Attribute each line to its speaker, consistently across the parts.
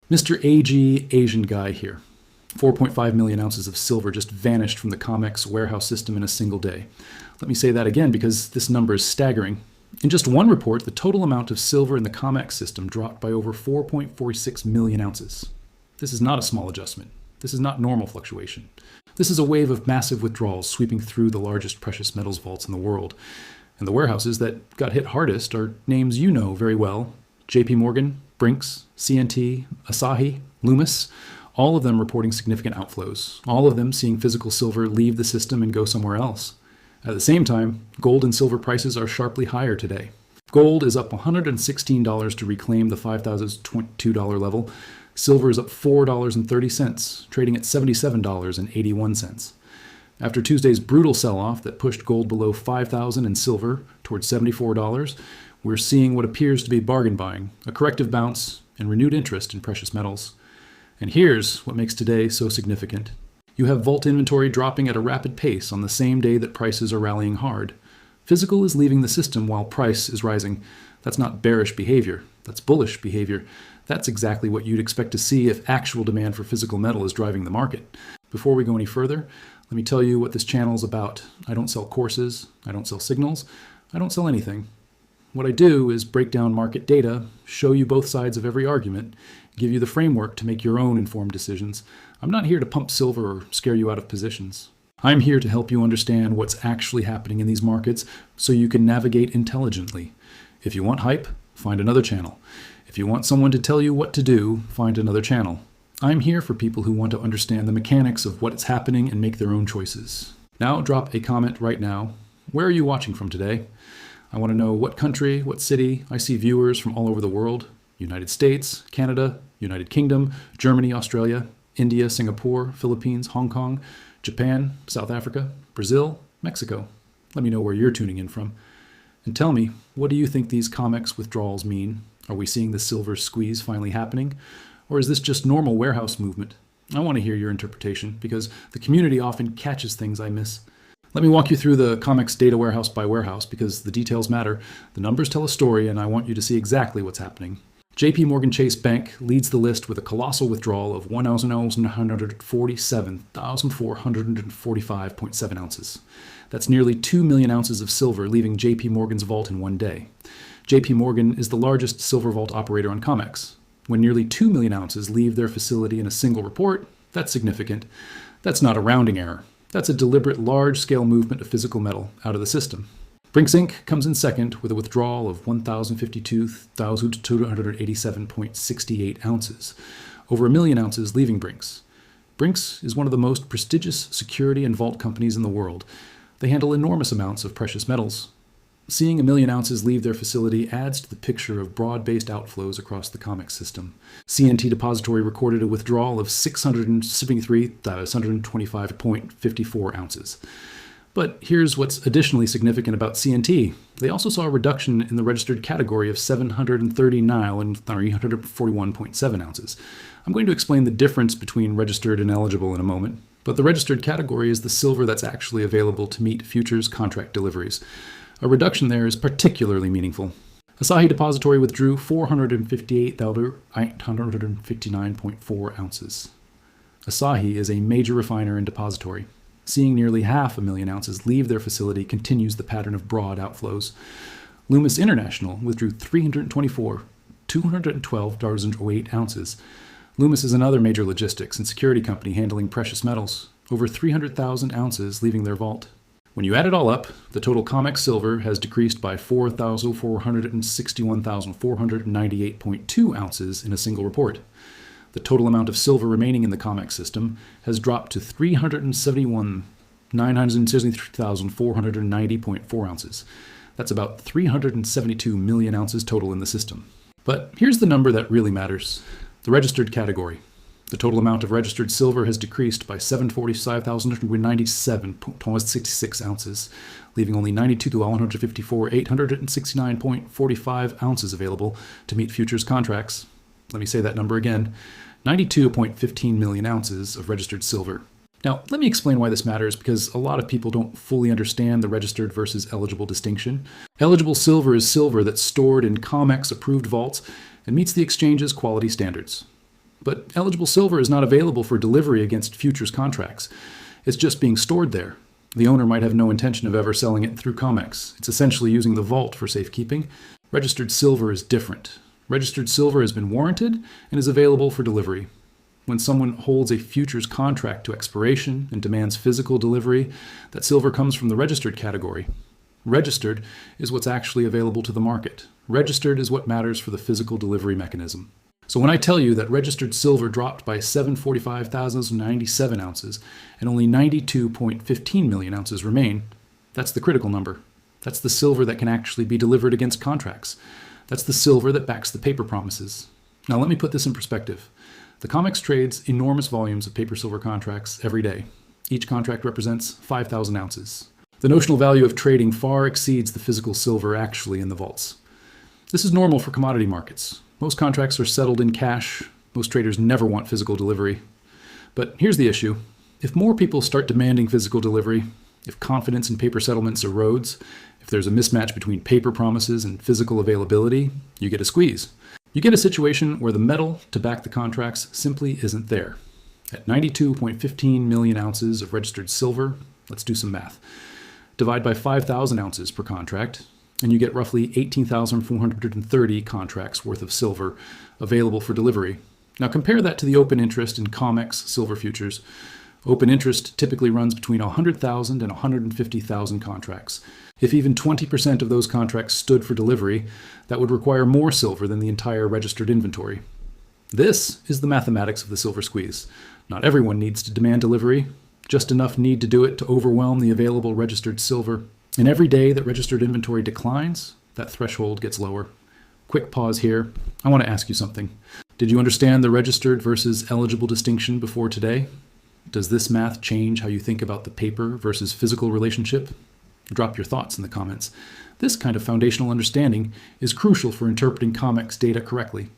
Speaker 1: Mr. AG Asian guy here. 4.5 million ounces of silver just vanished from the COMEX warehouse system in a single day. Let me say that again because this number is staggering. In just one report, the total amount of silver in the COMEX system dropped by over 4.46 million ounces. This is not a small adjustment. This is not normal fluctuation. This is a wave of massive withdrawals sweeping through the largest precious metals vaults in the world. And the warehouses that got hit hardest are names you know very well: JPMorgan, Brink, CNT, Asahi, Loomis, all of them reporting significant outflows, all of them seeing physical silver leave the system and go somewhere else. At the same time, gold and silver prices are sharply higher today. Gold is up $116 to reclaim the $5,022 level. Silver is up $4.30, trading at $77.81. After Tuesday's brutal sell-off that pushed gold below $5,000 and silver towards $74, we're seeing what appears to be bargain buying, a corrective bounce, and renewed interest in precious metals. And here's what makes today so significant. You have vault inventory dropping at a rapid pace on the same day that prices are rallying hard. Physical is leaving the system while price is rising. That's not bearish behavior. That's bullish behavior. That's exactly what you'd expect to see if actual demand for physical metal is driving the market. Before we go any further, let me tell you what this channel is about. I don't sell courses. I don't sell signals. I don't sell anything. What I do is break down market data, show you both sides of every argument, give you the framework to make your own informed decisions. I'm not here to pump silver or scare you out of positions. I'm here to help you understand what's actually happening in these markets so you can navigate intelligently. If you want hype, find another channel. If you want someone to tell you what to do, find another channel. I'm here for people who want to understand the mechanics of what's happening and make their own choices. Now drop a comment right now. Where are you watching from today? I want to know what country, what city. I see viewers from all over the world. United States, Canada, United Kingdom, Germany, Australia, India, Singapore, Philippines, Hong Kong, Japan, South Africa, Brazil, Mexico. Let me know where you're tuning in from. And tell me, what do you think these COMEX withdrawals mean? Are we seeing the silver squeeze finally happening? Or is this just normal warehouse movement? I want to hear your interpretation because the community often catches things I miss. Let me walk you through the COMEX data warehouse by warehouse because the details matter. The numbers tell a story and I want you to see exactly what's happening. JPMorgan Chase Bank leads the list with a colossal withdrawal of 1,947,445.7 ounces. That's nearly 2 million ounces of silver leaving JPMorgan's vault in one day. JPMorgan is the largest silver vault operator on COMEX. When nearly 2 million ounces leave their facility in a single report, that's significant. That's not a rounding error. That's a deliberate large-scale movement of physical metal out of the system. Brink comes in second with a withdrawal of 1,052,287.68 ounces, over 1 million ounces leaving Brink. Brink is one of the most prestigious security and vault companies in the world. They handle enormous amounts of precious metals. Seeing 1 million ounces leave their facility adds to the picture of broad-based outflows across the COMEX system. CNT Depository recorded a withdrawal of 673,125.54 ounces. But here's what's additionally significant about CNT. They also saw a reduction in the registered category of 739 and 341.7 ounces. I'm going to explain the difference between registered and eligible in a moment, but the registered category is the silver that's actually available to meet futures contract deliveries. A reduction there is particularly meaningful. Asahi Depository withdrew 458,859.4 ounces. Asahi is a major refiner and depository. Seeing nearly 500,000 ounces leave their facility continues the pattern of broad outflows. Loomis International withdrew 212,008 ounces. Loomis is another major logistics and security company handling precious metals, over 300,000 ounces leaving their vault. When you add it all up, the total COMEX silver has decreased by 4,461,498.2 ounces in a single report. The total amount of silver remaining in the COMEX system has dropped to 371,963,490.4 ounces. That's about 372 million ounces total in the system. But here's the number that really matters: the registered category. The total amount of registered silver has decreased by 745,197.66 ounces, leaving only 92,154,869.45 ounces available to meet futures contracts. Let me say that number again: 92.15 million ounces of registered silver. Now, let me explain why this matters, because a lot of people don't fully understand the registered versus eligible distinction. Eligible silver is silver that's stored in COMEX-approved vaults and meets the exchange's quality standards. But eligible silver is not available for delivery against futures contracts. It's just being stored there. The owner might have no intention of ever selling it through COMEX. It's essentially using the vault for safekeeping. Registered silver is different. Registered silver has been warranted and is available for delivery. When someone holds a futures contract to expiration and demands physical delivery, that silver comes from the registered category. Registered is what's actually available to the market. Registered is what matters for the physical delivery mechanism. So when I tell you that registered silver dropped by 745,097 ounces and only 92.15 million ounces remain, that's the critical number. That's the silver that can actually be delivered against contracts. That's the silver that backs the paper promises. Now let me put this in perspective. The COMEX trades enormous volumes of paper silver contracts every day. Each contract represents 5,000 ounces. The notional value of trading far exceeds the physical silver actually in the vaults. This is normal for commodity markets. Most contracts are settled in cash. Most traders never want physical delivery. But here's the issue. If more people start demanding physical delivery, if confidence in paper settlements erodes, if there's a mismatch between paper promises and physical availability, you get a squeeze. You get a situation where the metal to back the contracts simply isn't there. At 92.15 million ounces of registered silver, let's do some math. Divide by 5,000 ounces per contract, and you get roughly 18,430 contracts worth of silver available for delivery. Now compare that to the open interest in COMEX silver futures. Open interest typically runs between 100,000 and 150,000 contracts. If even 20% of those contracts stood for delivery, that would require more silver than the entire registered inventory. This is the mathematics of the silver squeeze. Not everyone needs to demand delivery, just enough need to do it to overwhelm the available registered silver. And every day that registered inventory declines, that threshold gets lower. Quick pause here. I want to ask you something. Did you understand the registered versus eligible distinction before today? Does this math change how you think about the paper versus physical relationship? Drop your thoughts in the comments. This kind of foundational understanding is crucial for interpreting COMEX data correctly.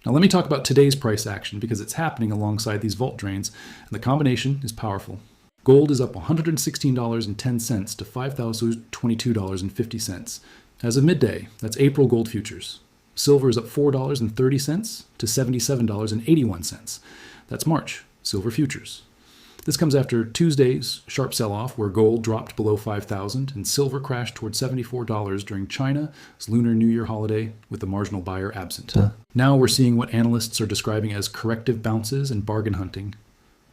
Speaker 1: Now let me talk about today's price action because it's happening alongside these vault drains, and the combination is powerful. Gold is up $116.10 to $5,022.50. As of midday, that's April gold futures. Silver is up $4.30 to $77.81. That's March silver futures. This comes after Tuesday's sharp sell-off where gold dropped below $5,000 and silver crashed toward $74 during China's Lunar New Year holiday with the marginal buyer absent. Now we're seeing what analysts are describing as corrective bounces and bargain hunting.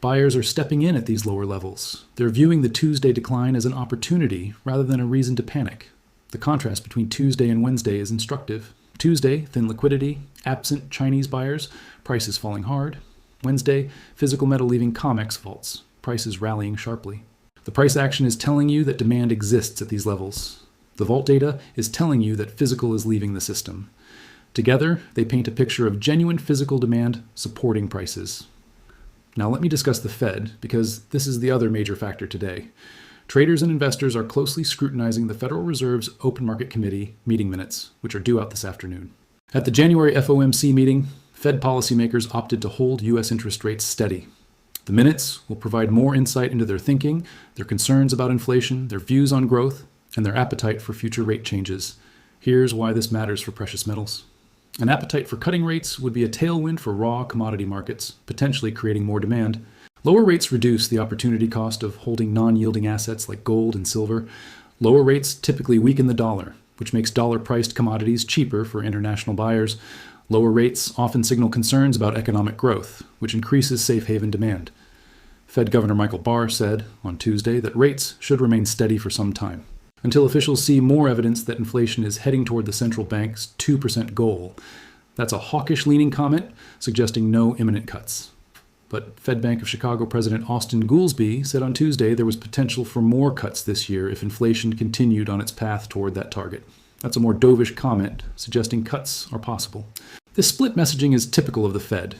Speaker 1: Buyers are stepping in at these lower levels. They're viewing the Tuesday decline as an opportunity rather than a reason to panic. The contrast between Tuesday and Wednesday is instructive. Tuesday, thin liquidity, absent Chinese buyers, prices falling hard. Wednesday, physical metal leaving COMEX vaults, prices rallying sharply. The price action is telling you that demand exists at these levels. The vault data is telling you that physical is leaving the system. Together, they paint a picture of genuine physical demand supporting prices. Now let me discuss the Fed, because this is the other major factor today. Traders and investors are closely scrutinizing the Federal Reserve's Open Market Committee meeting minutes, which are due out this afternoon. At the January FOMC meeting, Fed policymakers opted to hold U.S. interest rates steady. The minutes will provide more insight into their thinking, their concerns about inflation, their views on growth, and their appetite for future rate changes. Here's why this matters for precious metals. An appetite for cutting rates would be a tailwind for raw commodity markets, potentially creating more demand. Lower rates reduce the opportunity cost of holding non-yielding assets like gold and silver. Lower rates typically weaken the dollar, which makes dollar-priced commodities cheaper for international buyers. Lower rates often signal concerns about economic growth, which increases safe haven demand. Fed Governor Michael Barr said on Tuesday that rates should remain steady for some time, until officials see more evidence that inflation is heading toward the central bank's 2% goal. That's a hawkish-leaning comment, suggesting no imminent cuts. But Fed Bank of Chicago President Austin Goolsbee said on Tuesday there was potential for more cuts this year if inflation continued on its path toward that target. That's a more dovish comment, suggesting cuts are possible. This split messaging is typical of the Fed.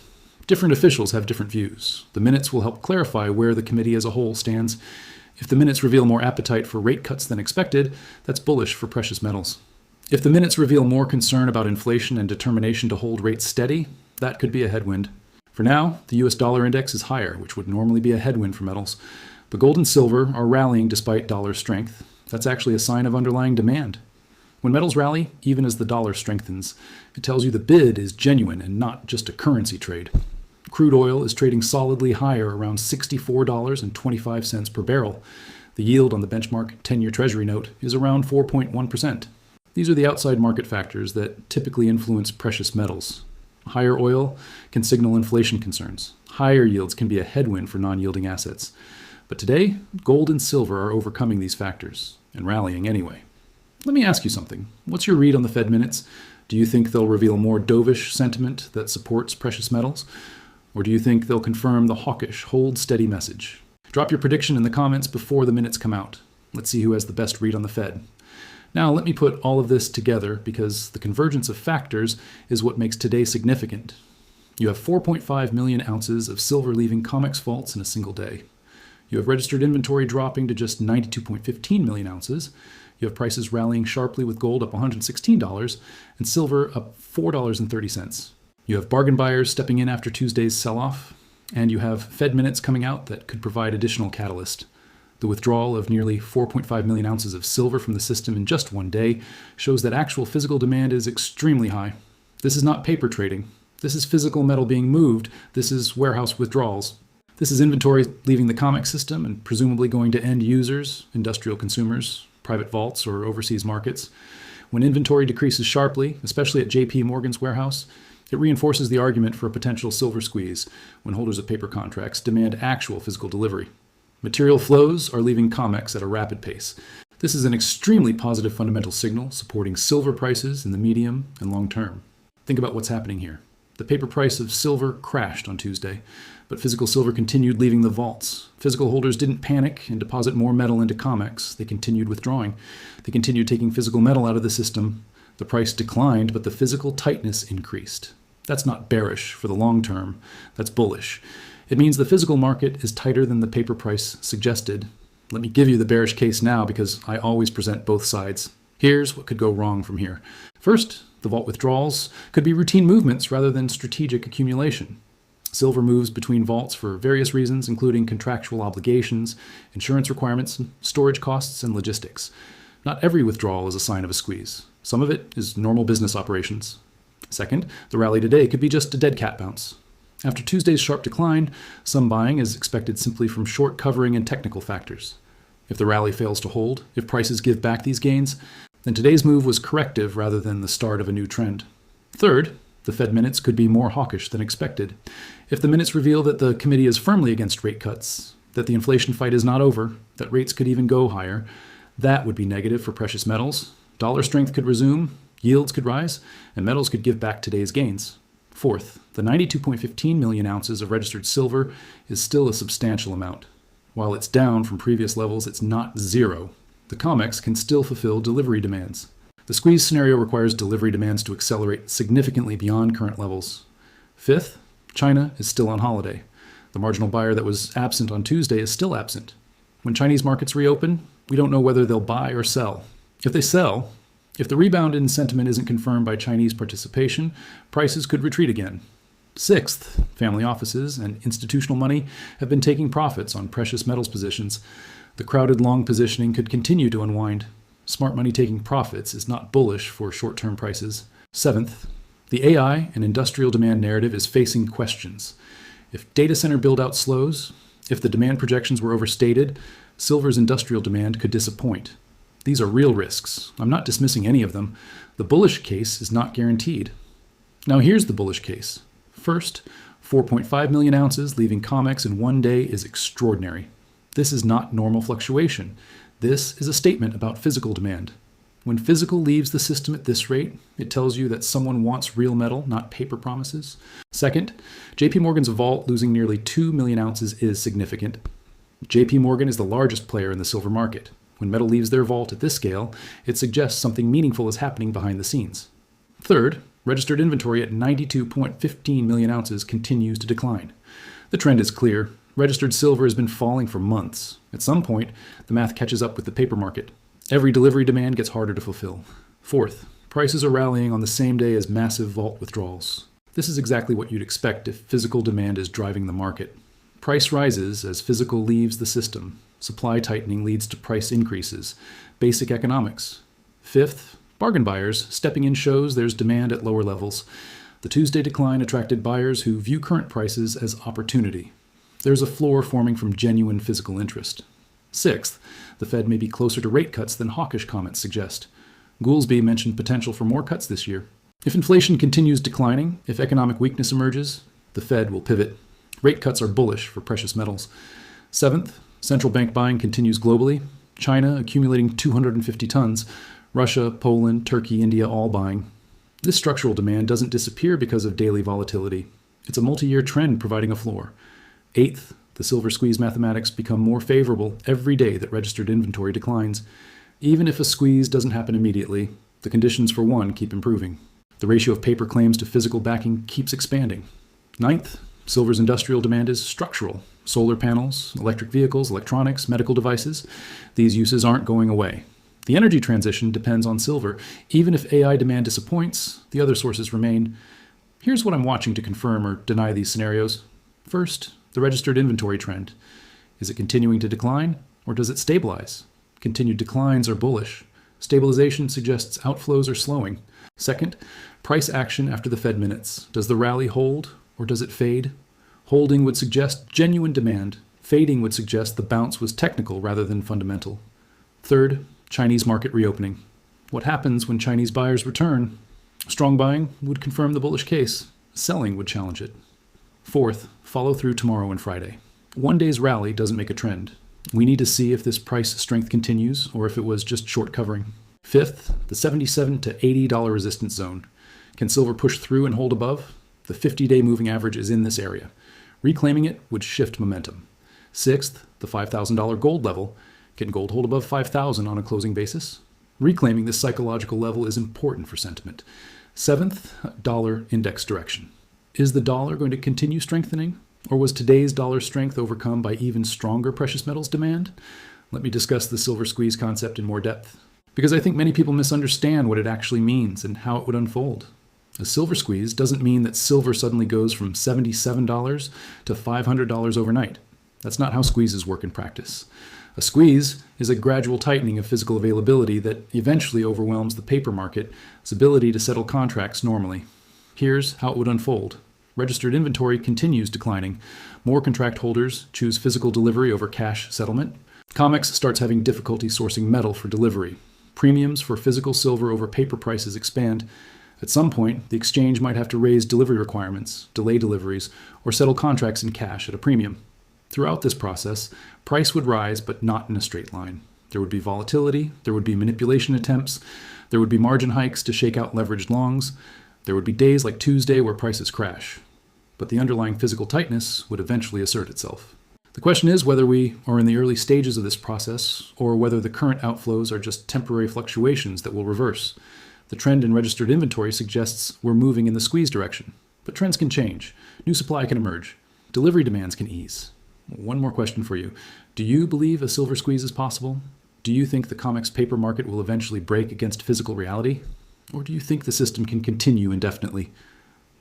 Speaker 1: Different officials have different views. The minutes will help clarify where the committee as a whole stands. If the minutes reveal more appetite for rate cuts than expected, that's bullish for precious metals. If the minutes reveal more concern about inflation and determination to hold rates steady, that could be a headwind. For now, the US dollar index is higher, which would normally be a headwind for metals. But gold and silver are rallying despite dollar strength. That's actually a sign of underlying demand. When metals rally, even as the dollar strengthens, it tells you the bid is genuine and not just a currency trade. Crude oil is trading solidly higher, around $64.25 per barrel. The yield on the benchmark 10-year Treasury note is around 4.1%. These are the outside market factors that typically influence precious metals. Higher oil can signal inflation concerns. Higher yields can be a headwind for non-yielding assets. But today, gold and silver are overcoming these factors and rallying anyway. Let me ask you something. What's your read on the Fed minutes? Do you think they'll reveal more dovish sentiment that supports precious metals? Or do you think they'll confirm the hawkish, hold steady message? Drop your prediction in the comments before the minutes come out. Let's see who has the best read on the Fed. Now, let me put all of this together because the convergence of factors is what makes today significant. You have 4.5 million ounces of silver leaving COMEX vaults in a single day. You have registered inventory dropping to just 92.15 million ounces. You have prices rallying sharply with gold up $116 and silver up $4.30. You have bargain buyers stepping in after Tuesday's sell-off, and you have Fed minutes coming out that could provide additional catalyst. The withdrawal of nearly 4.5 million ounces of silver from the system in just one day shows that actual physical demand is extremely high. This is not paper trading. This is physical metal being moved. This is warehouse withdrawals. This is inventory leaving the COMEX system and presumably going to end users, industrial consumers, private vaults, or overseas markets. When inventory decreases sharply, especially at JPMorgan's warehouse, it reinforces the argument for a potential silver squeeze when holders of paper contracts demand actual physical delivery. Material flows are leaving COMEX at a rapid pace. This is an extremely positive fundamental signal supporting silver prices in the medium and long term. Think about what's happening here. The paper price of silver crashed on Tuesday, but physical silver continued leaving the vaults. Physical holders didn't panic and deposit more metal into COMEX. They continued withdrawing. They continued taking physical metal out of the system. The price declined, but the physical tightness increased. That's not bearish for the long term. That's bullish. It means the physical market is tighter than the paper price suggested. Let me give you the bearish case now because I always present both sides. Here's what could go wrong from here. First, the vault withdrawals could be routine movements rather than strategic accumulation. Silver moves between vaults for various reasons, including contractual obligations, insurance requirements, storage costs, and logistics. Not every withdrawal is a sign of a squeeze. Some of it is normal business operations. Second, the rally today could be just a dead cat bounce. After Tuesday's sharp decline, some buying is expected simply from short covering and technical factors. If the rally fails to hold, if prices give back these gains, then today's move was corrective rather than the start of a new trend. Third, the Fed minutes could be more hawkish than expected. If the minutes reveal that the committee is firmly against rate cuts, that the inflation fight is not over, that rates could even go higher, that would be negative for precious metals. Dollar strength could resume, yields could rise, and metals could give back today's gains. Fourth, the 92.15 million ounces of registered silver is still a substantial amount. While it's down from previous levels, it's not zero. The COMEX can still fulfill delivery demands. The squeeze scenario requires delivery demands to accelerate significantly beyond current levels. Fifth, China is still on holiday. The marginal buyer that was absent on Tuesday is still absent. When Chinese markets reopen, we don't know whether they'll buy or sell. If they sell, if the rebound in sentiment isn't confirmed by Chinese participation, prices could retreat again. Sixth, family offices and institutional money have been taking profits on precious metals positions. The crowded long positioning could continue to unwind. Smart money taking profits is not bullish for short-term prices. Seventh, the AI and industrial demand narrative is facing questions. If data center build-out slows, if the demand projections were overstated, silver's industrial demand could disappoint. These are real risks. I'm not dismissing any of them. The bullish case is not guaranteed. Now here's the bullish case. First, 4.5 million ounces leaving COMEX in one day is extraordinary. This is not normal fluctuation. This is a statement about physical demand. When physical leaves the system at this rate, it tells you that someone wants real metal, not paper promises. Second, JPMorgan's vault losing nearly 2 million ounces is significant. JPMorgan is the largest player in the silver market. When metal leaves their vault at this scale, it suggests something meaningful is happening behind the scenes. Third, registered inventory at 92.15 million ounces continues to decline. The trend is clear. Registered silver has been falling for months. At some point, the math catches up with the paper market. Every delivery demand gets harder to fulfill. Fourth, prices are rallying on the same day as massive vault withdrawals. This is exactly what you'd expect if physical demand is driving the market. Price rises as physical leaves the system. Supply tightening leads to price increases. Basic economics. Fifth, bargain buyers stepping in shows there's demand at lower levels. The Tuesday decline attracted buyers who view current prices as opportunity. There's a floor forming from genuine physical interest. Sixth, the Fed may be closer to rate cuts than hawkish comments suggest. Goolsbee mentioned potential for more cuts this year. If inflation continues declining, if economic weakness emerges, the Fed will pivot. Rate cuts are bullish for precious metals. Seventh, central bank buying continues globally. China accumulating 250 tons. Russia, Poland, Turkey, India all buying. This structural demand doesn't disappear because of daily volatility. It's a multi-year trend providing a floor. Eighth, the silver squeeze mathematics become more favorable every day that registered inventory declines. Even if a squeeze doesn't happen immediately, the conditions for one keep improving. The ratio of paper claims to physical backing keeps expanding. Ninth, silver's industrial demand is structural. Solar panels, electric vehicles, electronics, medical devices, these uses aren't going away. The energy transition depends on silver. Even if AI demand disappoints, the other sources remain. Here's what I'm watching to confirm or deny these scenarios. First, the registered inventory trend. Is it continuing to decline, or does it stabilize? Continued declines are bullish. Stabilization suggests outflows are slowing. Second, price action after the Fed minutes. Does the rally hold, or does it fade? Holding would suggest genuine demand. Fading would suggest the bounce was technical rather than fundamental. Third, Chinese market reopening. What happens when Chinese buyers return? Strong buying would confirm the bullish case. Selling would challenge it. Fourth, follow through tomorrow and Friday. One day's rally doesn't make a trend. We need to see if this price strength continues or if it was just short covering. Fifth, the $77 to $80 resistance zone. Can silver push through and hold above? The 50-day moving average is in this area. Reclaiming it would shift momentum. Sixth, the $5,000 gold level. Can gold hold above $5,000 on a closing basis? Reclaiming this psychological level is important for sentiment. Seventh, dollar index direction. Is the dollar going to continue strengthening, or was today's dollar strength overcome by even stronger precious metals demand? Let me discuss the silver squeeze concept in more depth, because I think many people misunderstand what it actually means and how it would unfold. A silver squeeze doesn't mean that silver suddenly goes from $77 to $500 overnight. That's not how squeezes work in practice. A squeeze is a gradual tightening of physical availability that eventually overwhelms the paper market's ability to settle contracts normally. Here's how it would unfold. Registered inventory continues declining. More contract holders choose physical delivery over cash settlement. COMEX starts having difficulty sourcing metal for delivery. Premiums for physical silver over paper prices expand. At some point, the exchange might have to raise delivery requirements, delay deliveries, or settle contracts in cash at a premium. Throughout this process, price would rise, but not in a straight line. There would be volatility, there would be manipulation attempts, there would be margin hikes to shake out leveraged longs, there would be days like Tuesday where prices crash. But the underlying physical tightness would eventually assert itself. The question is whether we are in the early stages of this process, or whether the current outflows are just temporary fluctuations that will reverse. The trend in registered inventory suggests we're moving in the squeeze direction. But trends can change. New supply can emerge. Delivery demands can ease. One more question for you. Do you believe a silver squeeze is possible? Do you think the COMEX paper market will eventually break against physical reality? Or do you think the system can continue indefinitely?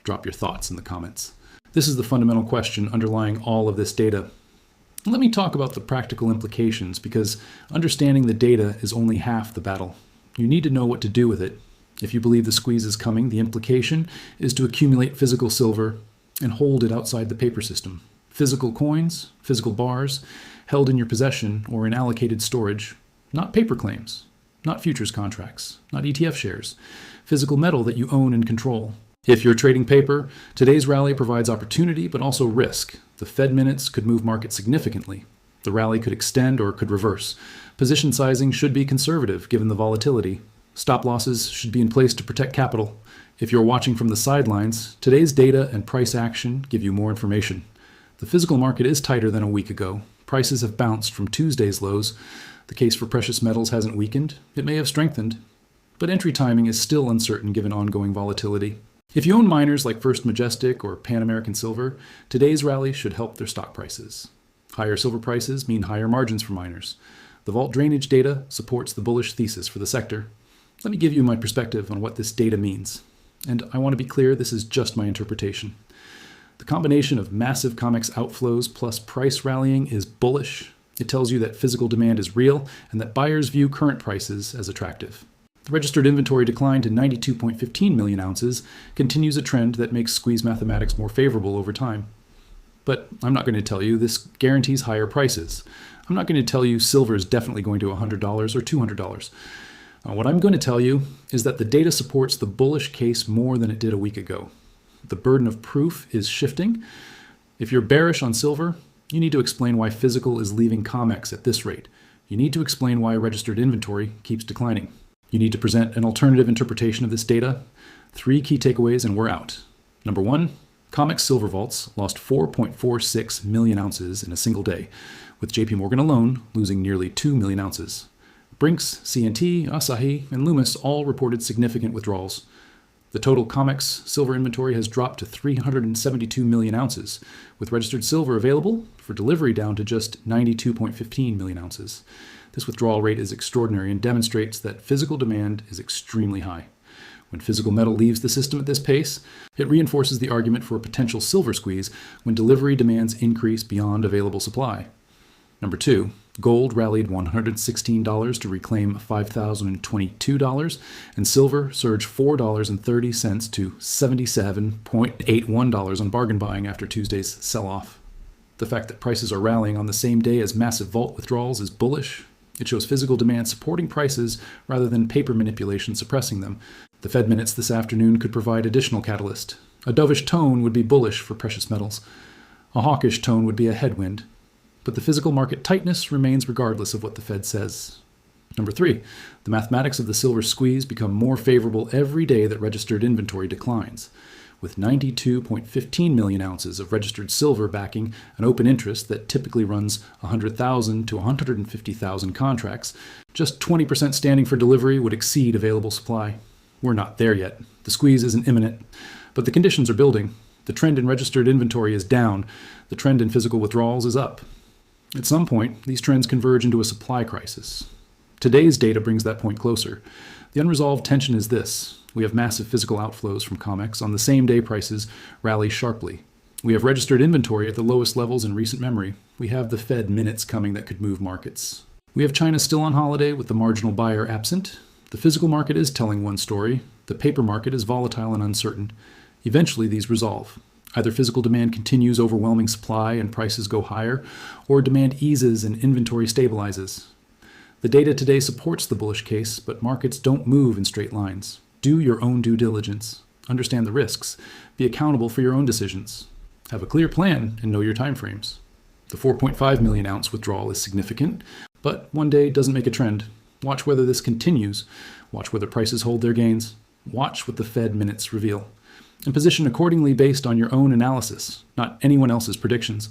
Speaker 1: Drop your thoughts in the comments. This is the fundamental question underlying all of this data. Let me talk about the practical implications, because understanding the data is only half the battle. You need to know what to do with it. If you believe the squeeze is coming, the implication is to accumulate physical silver and hold it outside the paper system. Physical coins, physical bars, held in your possession or in allocated storage, not paper claims, not futures contracts, not ETF shares, physical metal that you own and control. If you're trading paper, today's rally provides opportunity but also risk. The Fed minutes could move markets significantly. The rally could extend or could reverse. Position sizing should be conservative given the volatility. Stop losses should be in place to protect capital. If you're watching from the sidelines, today's data and price action give you more information. The physical market is tighter than a week ago. Prices have bounced from Tuesday's lows. The case for precious metals hasn't weakened. It may have strengthened. But entry timing is still uncertain given ongoing volatility. If you own miners like First Majestic or Pan American Silver, today's rally should help their stock prices. Higher silver prices mean higher margins for miners. The vault drainage data supports the bullish thesis for the sector. Let me give you my perspective on what this data means. And I want to be clear, this is just my interpretation. The combination of massive COMEX outflows plus price rallying is bullish. It tells you that physical demand is real and that buyers view current prices as attractive. The registered inventory decline to 92.15 million ounces continues a trend that makes squeeze mathematics more favorable over time. But I'm not going to tell you this guarantees higher prices. I'm not going to tell you silver is definitely going to $100 or $200. What I'm going to tell you is that the data supports the bullish case more than it did a week ago. The burden of proof is shifting. If you're bearish on silver, you need to explain why physical is leaving COMEX at this rate. You need to explain why registered inventory keeps declining. You need to present an alternative interpretation of this data. 3 key takeaways and we're out. Number 1, COMEX silver vaults lost 4.46 million ounces in a single day, with JPMorgan alone losing nearly 2 million ounces. Brink's, C&T, Asahi, and Loomis all reported significant withdrawals. The total COMEX silver inventory has dropped to 372 million ounces, with registered silver available for delivery down to just 92.15 million ounces. This withdrawal rate is extraordinary and demonstrates that physical demand is extremely high. When physical metal leaves the system at this pace, it reinforces the argument for a potential silver squeeze when delivery demands increase beyond available supply. Number 2, gold rallied $116 to reclaim $5,022, and silver surged $4.30 to $77.81 on bargain buying after Tuesday's sell-off. The fact that prices are rallying on the same day as massive vault withdrawals is bullish. It shows physical demand supporting prices rather than paper manipulation suppressing them. The Fed minutes this afternoon could provide additional catalyst. A dovish tone would be bullish for precious metals. A hawkish tone would be a headwind. But the physical market tightness remains regardless of what the Fed says. Number 3, the mathematics of the silver squeeze become more favorable every day that registered inventory declines. With 92.15 million ounces of registered silver backing an open interest that typically runs 100,000 to 150,000 contracts, just 20% standing for delivery would exceed available supply. We're not there yet. The squeeze isn't imminent, but the conditions are building. The trend in registered inventory is down. The trend in physical withdrawals is up. At some point, these trends converge into a supply crisis. Today's data brings that point closer. The unresolved tension is this. We have massive physical outflows from COMEX on the same day prices rally sharply. We have registered inventory at the lowest levels in recent memory. We have the Fed minutes coming that could move markets. We have China still on holiday with the marginal buyer absent. The physical market is telling one story. The paper market is volatile and uncertain. Eventually these resolve. Either physical demand continues overwhelming supply and prices go higher, or demand eases and inventory stabilizes. The data today supports the bullish case, but markets don't move in straight lines. Do your own due diligence. Understand the risks. Be accountable for your own decisions. Have a clear plan and know your timeframes. The 4.5 million ounce withdrawal is significant, but one day doesn't make a trend. Watch whether this continues. Watch whether prices hold their gains. Watch what the Fed minutes reveal. And position accordingly based on your own analysis, not anyone else's predictions.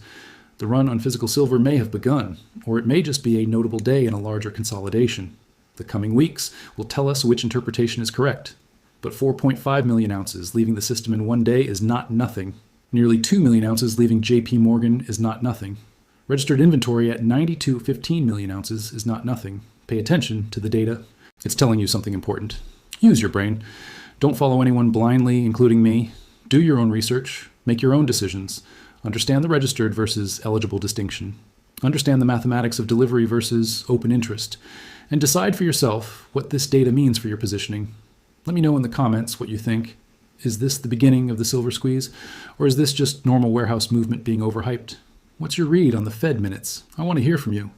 Speaker 1: The run on physical silver may have begun, or it may just be a notable day in a larger consolidation. The coming weeks will tell us which interpretation is correct. But 4.5 million ounces leaving the system in one day is not nothing. Nearly 2 million ounces leaving JPMorgan is not nothing. Registered inventory at 92.15 million ounces is not nothing. Pay attention to the data. It's telling you something important. Use your brain. Don't follow anyone blindly, including me. Do your own research. Make your own decisions. Understand the registered versus eligible distinction. Understand the mathematics of delivery versus open interest. And decide for yourself what this data means for your positioning. Let me know in the comments what you think. Is this the beginning of the silver squeeze? Or is this just normal warehouse movement being overhyped? What's your read on the Fed minutes? I want to hear from you.